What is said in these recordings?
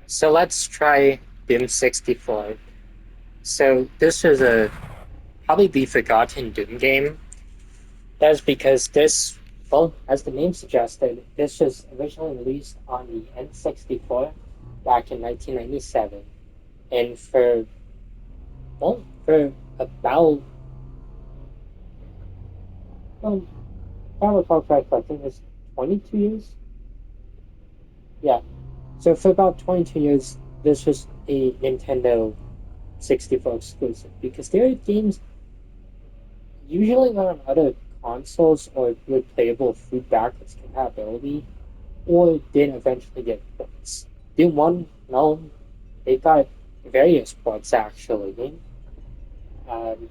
So let's try Doom 64. So this is a probably the forgotten Doom game. That's because this, well, as the name suggested, this was originally released on the N64 back in 1997. And for about, well, if I recall correctly, I think it's 22 years. Yeah. So for about 22 years, this was a Nintendo 64 exclusive because there are games usually on other consoles or with playable through backwards compatibility, or did eventually get ports. Doom 1, no, they got various ports actually, um,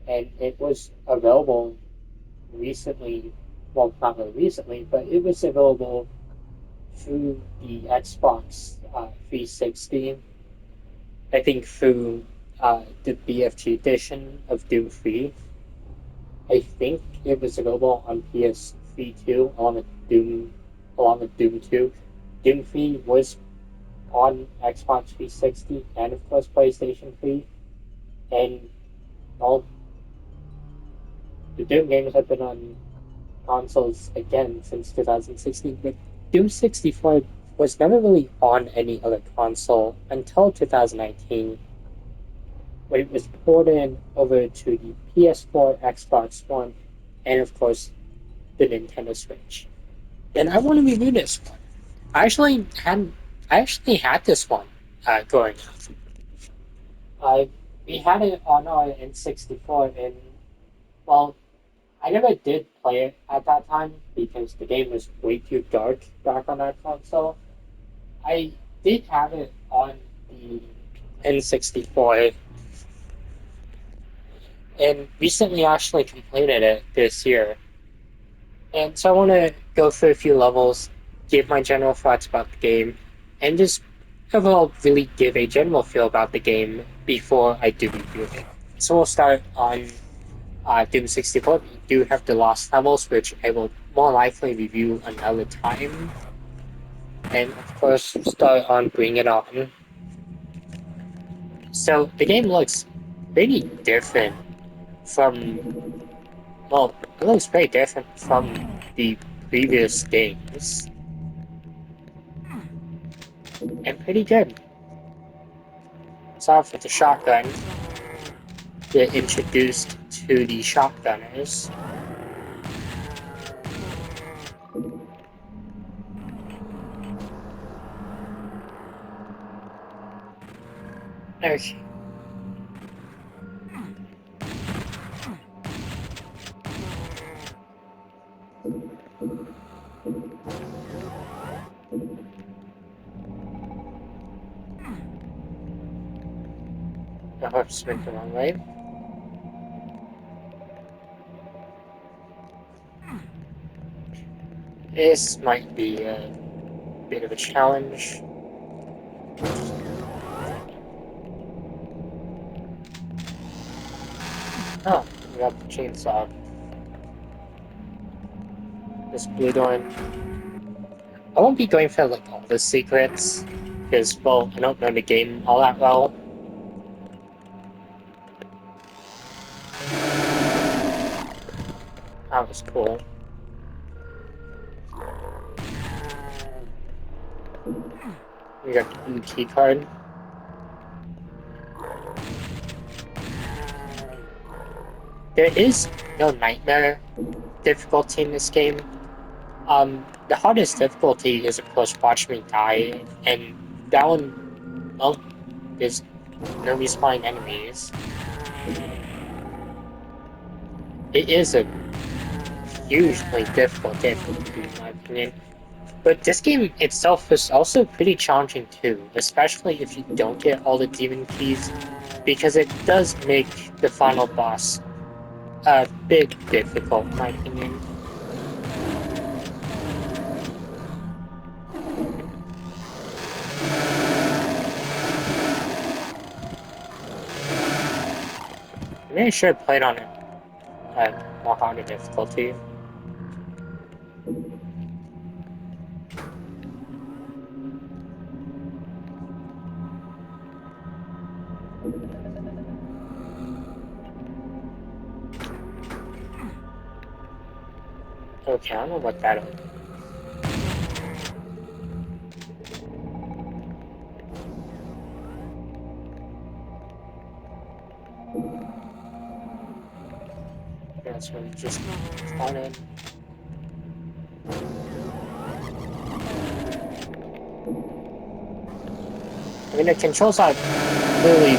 and it was available recently. Well, not really recently, but it was available through the Xbox 360. I think through the BFG edition of Doom 3. I think it was available on PS3 too, along with Doom 2. Doom 3 was on Xbox 360 and of course PlayStation 3, and all the Doom games have been on consoles again since 2016. But Doom 64 was never really on any other console until 2019, when it was ported over to the PS4, Xbox One, and of course the Nintendo Switch. And I want to review this one. I actually had this one growing up. Uh, we had it on our N64, and well, I never did play it at that time because the game was way too dark back on that console. I did have it on the N64, and recently actually completed it this year. And so I want to go through a few levels, give my general thoughts about the game, and just overall really give a general feel about the game before I do review it. So we'll start on Doom 64. We do have the lost levels, which I will more likely review another time. And of course, start on Bring It On. So the game looks pretty different from, well, it looks very different from the previous games, and pretty good. Start off with the shotgun. Get introduced to the shotgunners. Okay. I hope to went the wrong way. This might be a bit of a challenge. Oh, we got the chainsaw. This blue door. I won't be going for like all the secrets, because well, I don't know the game all that well. That was cool. We got the blue key card. There is no nightmare difficulty in this game. The hardest difficulty is of course watch me die, and that one, well, there's no respawning enemies. It is a hugely difficult difficulty in my opinion. But this game itself is also pretty challenging too, especially if you don't get all the demon keys, because it does make the final boss a bit difficult in my opinion. I really should have played on a more harder difficulty. Okay, I don't know what that is. Yeah, so we just started. I mean, the controls are literally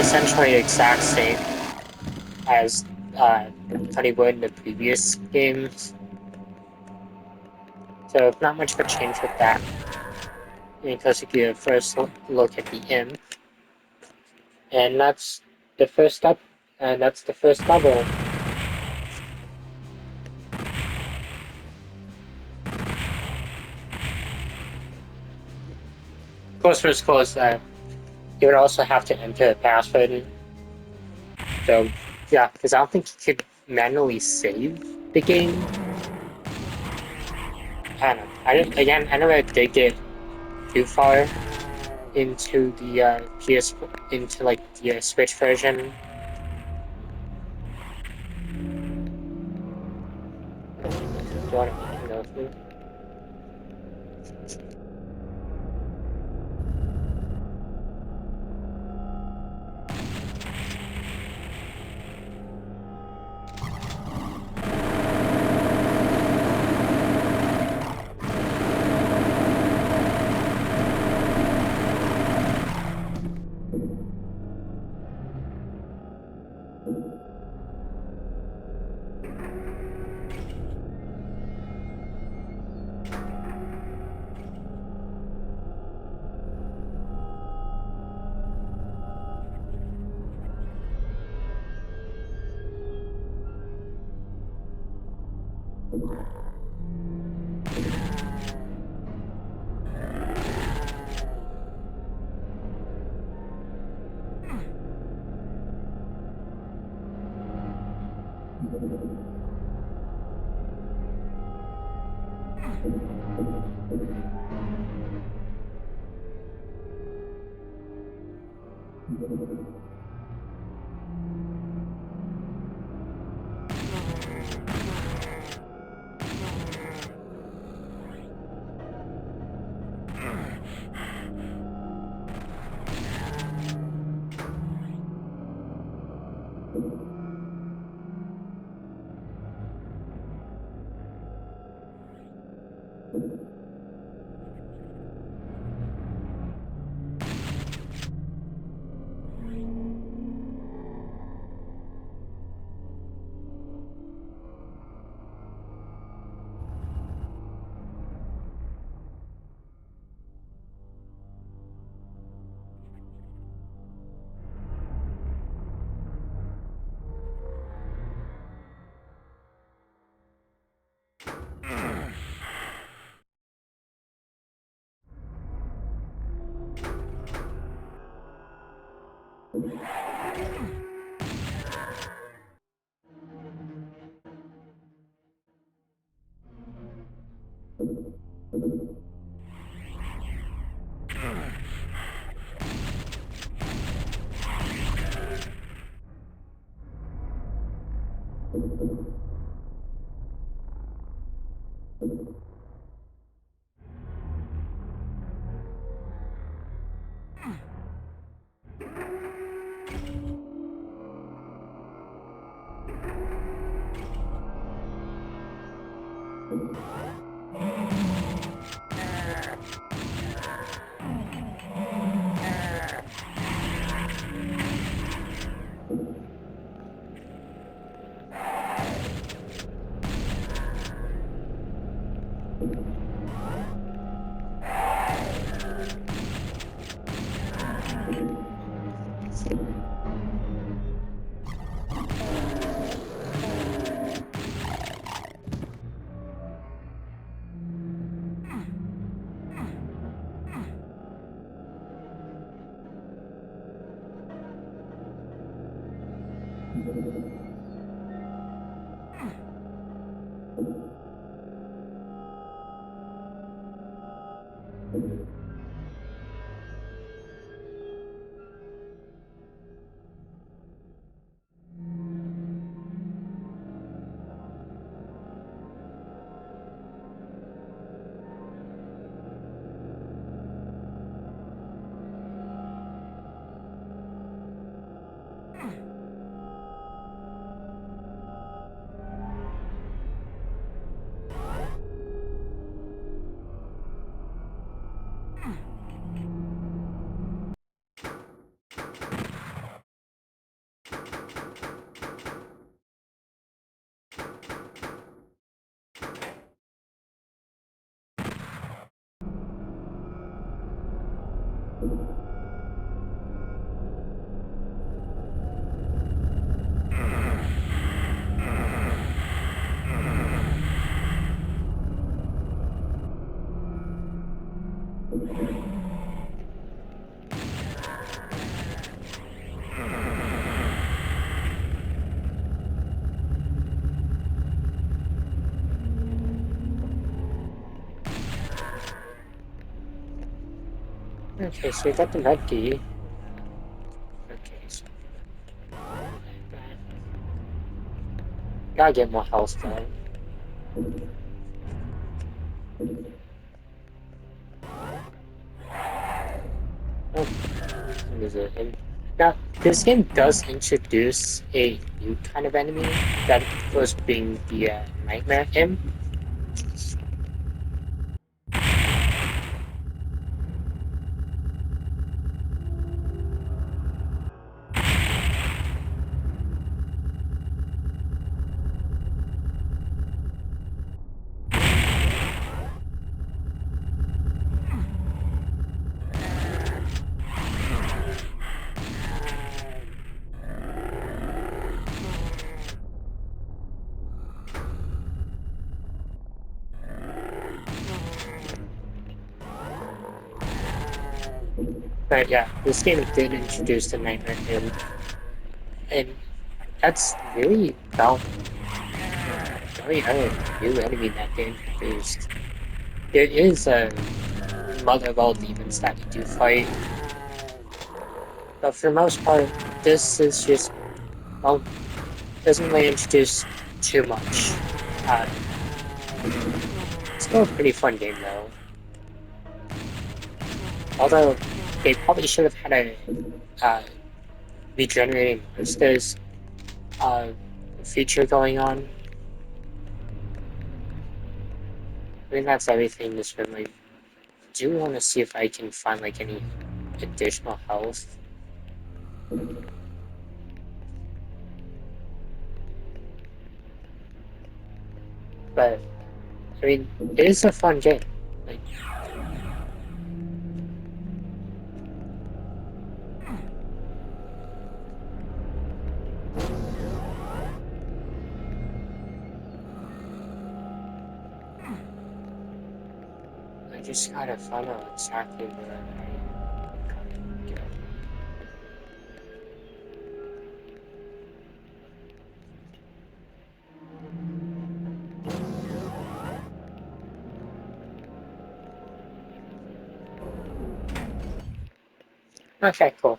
essentially the exact same as they were in the previous games. So not much of a change with that. Because if you first look at the imp, and that's the first step, and that's the first level. Of course, first course, you would also have to enter a password. So yeah, because I don't think you could manually save the game. I don't know. I never did get too far into the into like the Switch version. Do you want to go through? Okay, so we got the med key. Okay, so gotta get more health though. Oh, is it? Now, this game does introduce a new kind of enemy that was being the Nightmare Imp. But yeah, this game did introduce the Nightmare Imp, and that's really about the only other new enemy that they introduced. There is a mother of all demons that you do fight, but for the most part, this is just, well, doesn't really introduce too much. Uh, it's still a pretty fun game though. Although they probably should have had a regenerating monsters uh, feature going on. I think that's everything this room. I do want to see if I can find like any additional health. But I mean, it is a fun game. Like, I just gotta find out exactly where I gotta go. Okay, cool.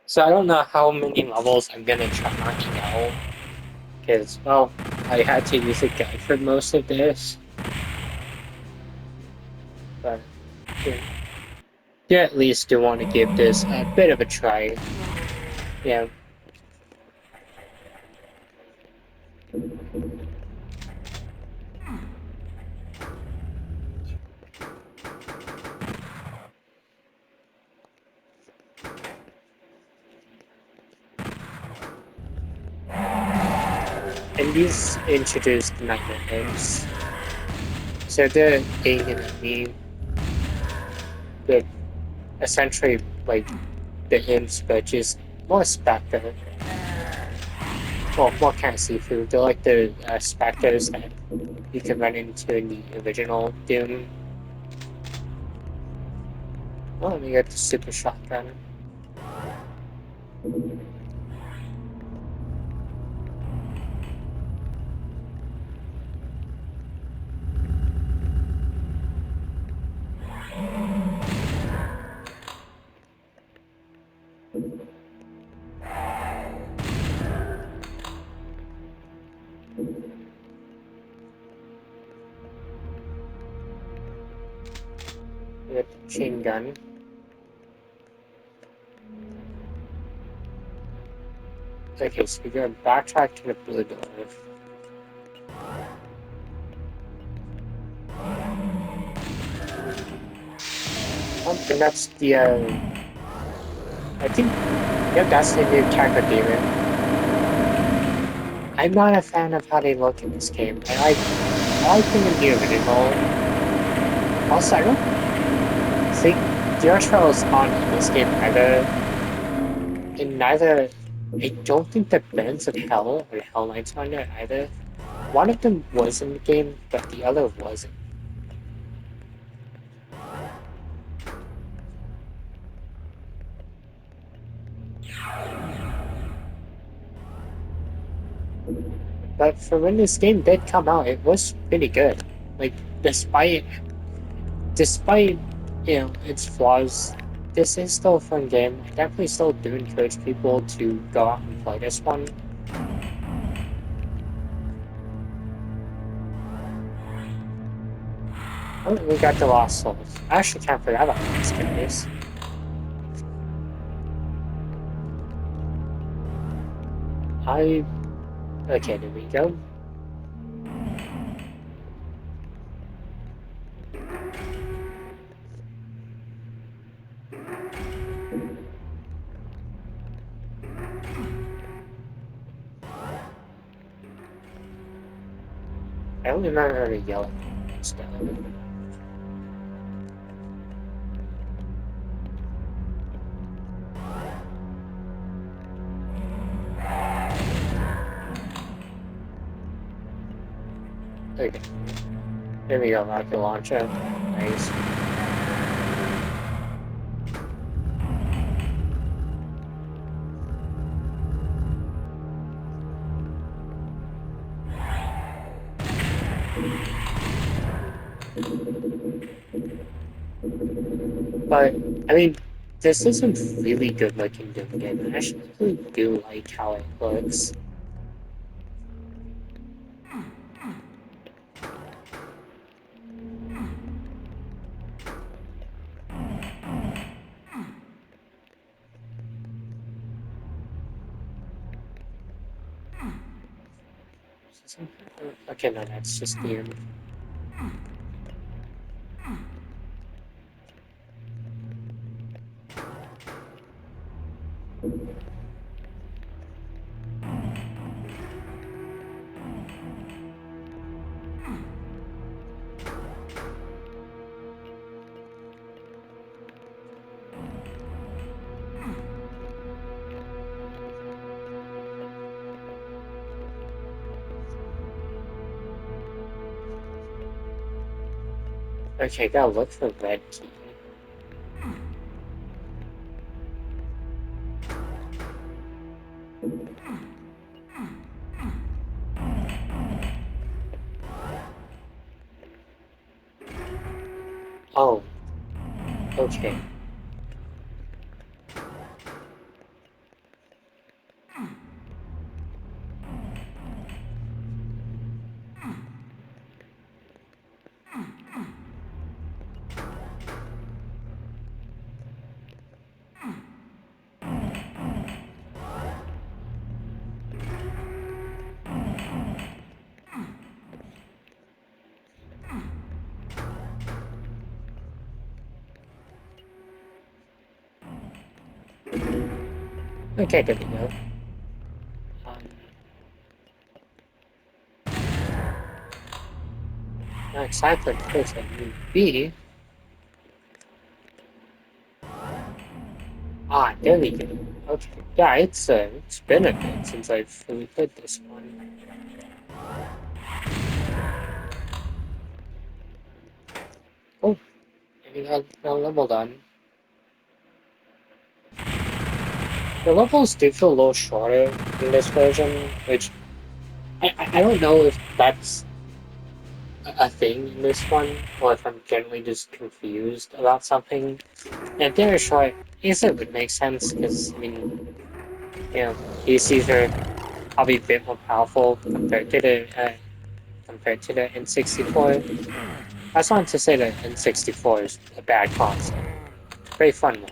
So I don't know how many levels I'm gonna try knocking out, because, well, I had to use a guide for most of this. But yeah, you at least do want to give this a bit of a try. Yeah. And these introduced nightmare imps. So they're alien enemy with essentially like the imps, but just more spectre. Well, more kind of seafood. They're like the specters that you can run into in the original Doom. Oh, and we got the super shotgun. We got the chain gun. Okay, so we gotta backtrack to the blue door. And that's the, I think, yeah, that's the new Taka Demon. I'm not a fan of how they look in this game. I like them in the original. Also, I don't think the art trails aren't in this game either, and neither. I don't think the Bands of Hell or Hell Knights are on there either. One of them was in the game, but the other wasn't. But for when this game did come out, it was pretty good. Like despite its flaws, this is still a fun game. I definitely still do encourage people to go out and play this one. Oh, we got the Lost Souls. I actually can't forget about this case. Okay, there we go. I don't remember her yelling stuff. Okay. There we go, rocket launcher. Nice. But, I mean, this isn't really good looking Doom game. I actually do like how it looks. Okay, no, that's just the end. Okay, gotta look for red key. Oh, okay. Okay, good to go. Now exactly the place I need to be. Ah, there we go. Okay, yeah, it's been a bit since I've really played this one. Oh, and we got a level done. The levels do feel a little shorter in this version, which I don't know if that's a thing in this one, or if I'm generally just confused about something. And if they're short, I guess it would make sense, because, I mean, PCs are probably a bit more powerful compared to the N64. That's not to say that N64 is a bad console. Very fun one.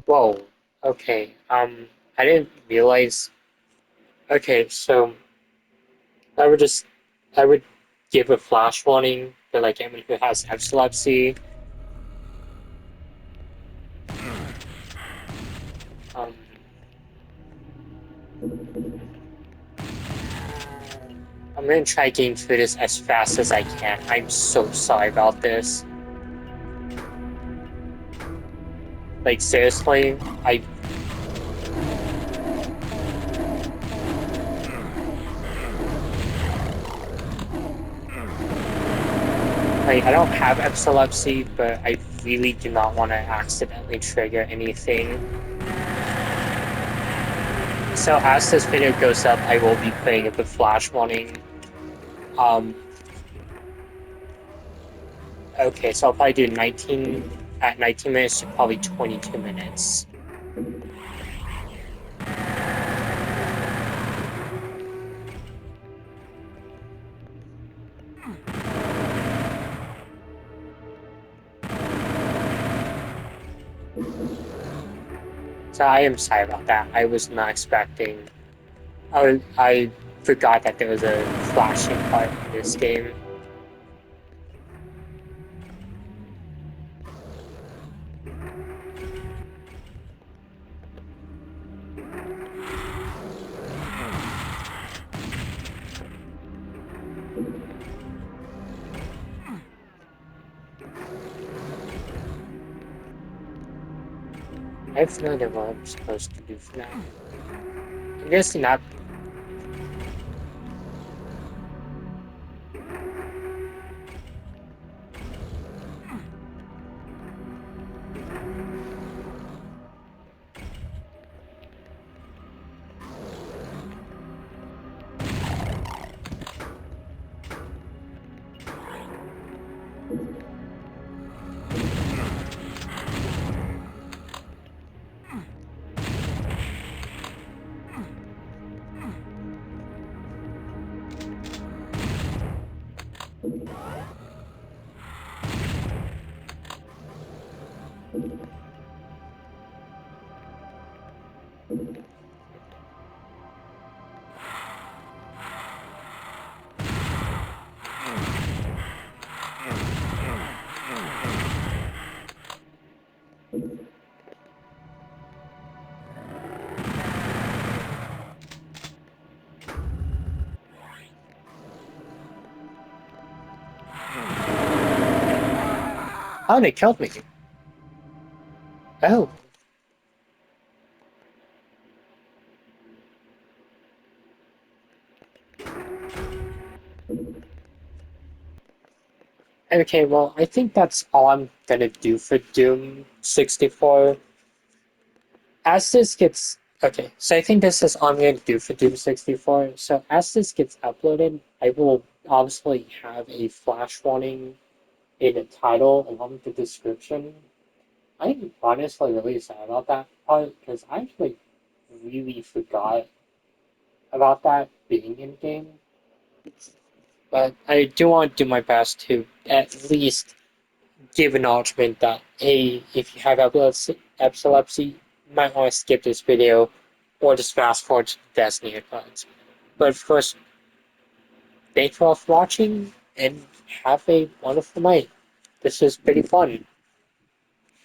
Whoa. Okay. I didn't realize. Okay, so I would just I would give a flash warning for like anyone who has epilepsy. Um, I'm gonna try getting through this as fast as I can. I'm so sorry about this. Like, seriously, I don't have epilepsy, but I really do not want to accidentally trigger anything. So as this video goes up, I will be playing it with flash warning. Okay, so I'll probably do 19 minutes to probably 22 minutes. So I am sorry about that. I was not expecting. I forgot that there was a flashing part in this game. I have no idea what I'm supposed to do for now. I'm guessing not. Oh, they killed me. Oh. Okay, well, I think that's all I'm gonna do for Doom 64. As this gets okay, so I think this is all I'm gonna do for Doom 64. So as this gets uploaded, I will obviously have a flash warning in the title along with the description. I'm honestly really sad about that part because I actually really forgot about that being in game. But I do want to do my best to at least give acknowledgement that, hey, if you have epilepsy, you might want to skip this video or just fast forward to the designated parts. But of course, thanks for all for watching and have a wonderful night. This was pretty fun.